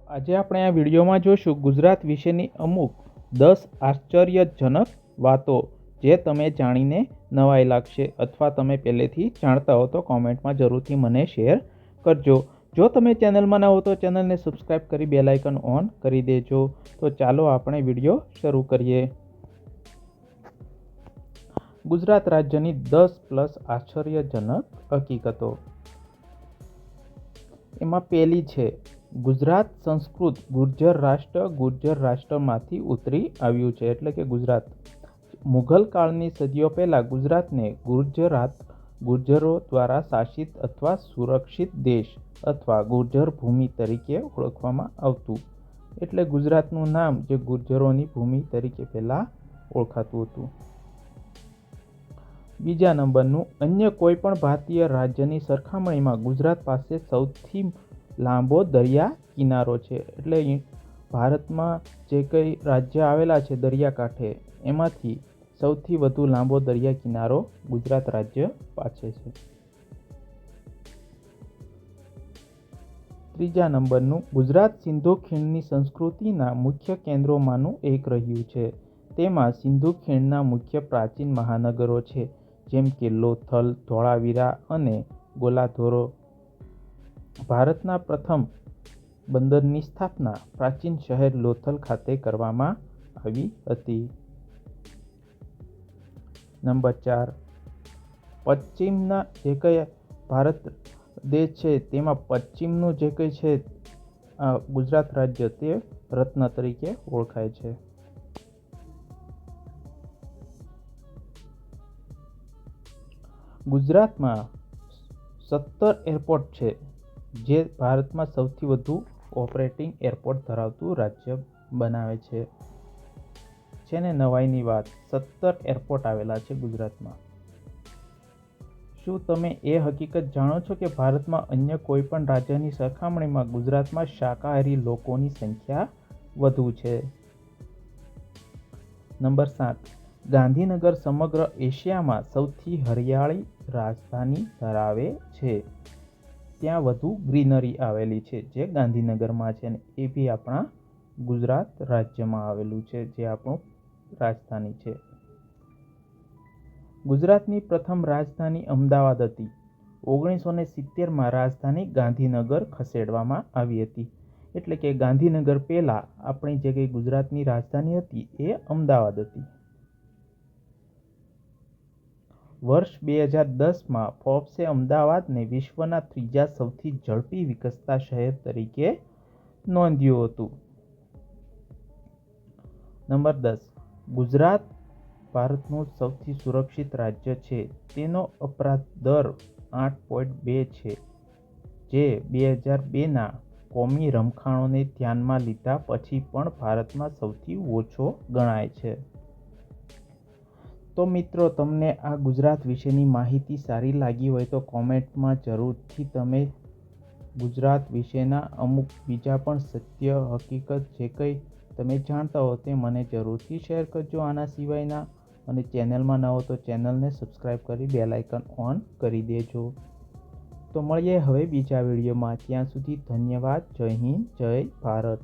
આજે આપણે આ વિડીયોમાં જોશું ગુજરાત વિશેની અમુક 10 આશ્ચર્યજનક વાતો જે તમે જાણીને નવાઈ લાગશે અથવા તમે પહેલેથી જાણતા હો તો કોમેન્ટમાં જરૂરથી મને શેર કરજો. જો તમે ચેનલમાં ન હો તો ચેનલને સબસ્ક્રાઈબ કરી બેલ આઇકન ઓન કરી દેજો. તો ચાલો આપણે વિડીયો શરૂ કરીએ. ગુજરાત રાજ્યની 10+ આશ્ચર્યજનક હકીકતો. એમાં પહેલી છે, ગુજરાત સંસ્કૃત ગુર્જર રાષ્ટ્રમાંથી ઉતરી આવ્યું છે. એટલે કે ગુજરાત મુઘલ કાળની સદીઓ પહેલા ગુજરાતને ગુર્જરો દ્વારા શાસિત અથવા સુરક્ષિત દેશ અથવા ગુર્જર ભૂમિ તરીકે ઓળખવામાં આવતું. એટલે ગુજરાતનું નામ જે ગુર્જરોની ભૂમિ તરીકે પહેલા ઓળખાતું હતું. બીજા નંબરનું, અન્ય કોઈ પણ ભારતીય રાજ્યની સરખામણીમાં ગુજરાત પાસે સૌથી લાંબો દરિયા કિનારો છે. એટલે ભારતમાં જે કંઈ રાજ્ય આવેલા છે દરિયાકાંઠે, એમાંથી સૌથી વધુ લાંબો દરિયા કિનારો ગુજરાત રાજ્ય પાસે છે. ત્રીજા નંબરનું, ગુજરાત સિંધુ ખીણની સંસ્કૃતિના મુખ્ય કેન્દ્રોમાંનું એક રહ્યું છે. તેમાં સિંધુ ખીણના મુખ્ય પ્રાચીન મહાનગરો છે, જેમ કે લોથલ, ધોળાવીરા અને ગોલાધોરો. ભારતના પ્રથમ બંદરની સ્થાપના પ્રાચીન શહેર લોથલ ખાતે કરવામાં આવી હતી. નંબર 4, પશ્ચિમના જે કંઈ ભારત દેશ છે તેમાં પશ્ચિમનું જે કંઈ છે ગુજરાત રાજ્ય તે રત્ન તરીકે ઓળખાય છે. ગુજરાતમાં 17 એરપોર્ટ છે, જે ભારતમાં સૌથી વધુ ઓપરેટિંગ એરપોર્ટ ધરાવતું રાજ્ય બનાવે છે. છે ને નવાઈની વાત, 17 એરપોર્ટ આવેલા છે ગુજરાતમાં. શું તમે એ હકીકત જાણો છો કે ભારતમાં અન્ય કોઈ પણ રાજ્યની સરખામણીમાં ગુજરાતમાં શાકાહારી લોકોની સંખ્યા વધુ છે? નંબર 7, ગાંધીનગર સમગ્ર એશિયામાં સૌથી હરિયાળી રાજધાની ધરાવે છે. ત્યાં વધુ ગ્રીનરી આવેલી છે જે ગાંધીનગરમાં છે, અને એ બી આપણા ગુજરાત રાજ્યમાં આવેલું છે, જે આપણું રાજધાની છે. ગુજરાતની પ્રથમ રાજધાની અમદાવાદ હતી. 1970માં રાજધાની ગાંધીનગર ખસેડવામાં આવી હતી. એટલે કે ગાંધીનગર પહેલા આપણી જે કંઈ ગુજરાતની રાજધાની હતી એ અમદાવાદ હતી. વર્ષ 2010માં ફોર્બ્સે અમદાવાદને વિશ્વના ત્રીજા સૌથી ઝડપી વિકસતા શહેર તરીકે નોંધ્યું હતું. નંબર 10, ગુજરાત ભારતનું સૌથી સુરક્ષિત રાજ્ય છે. તેનો અપરાધ દર 8.2 છે, જે 2002ના કોમી રમખાણોને ધ્યાનમાં લીધા પછી પણ ભારતમાં સૌથી ઓછો ગણાય છે. તો મિત્રો, તમને આ ગુજરાત વિશેની માહિતી સારી લાગી હોય તો કોમેન્ટમાં જરૂરથી તમે ગુજરાત વિશેના અમુક બીજા પણ સત્ય હકીકત જે કંઈ તમે જાણતા હો તે મને જરૂરથી શેર કરજો આના સિવાયના. અને ચેનલમાં ન હો તો ચેનલને સબસ્ક્રાઈબ કરી બેલ આઇકન ઓન કરી દેજો. તો મળીએ હવે બીજા વિડીયોમાં. ત્યાં સુધી ધન્યવાદ. જય હિન્દ, જય ભારત.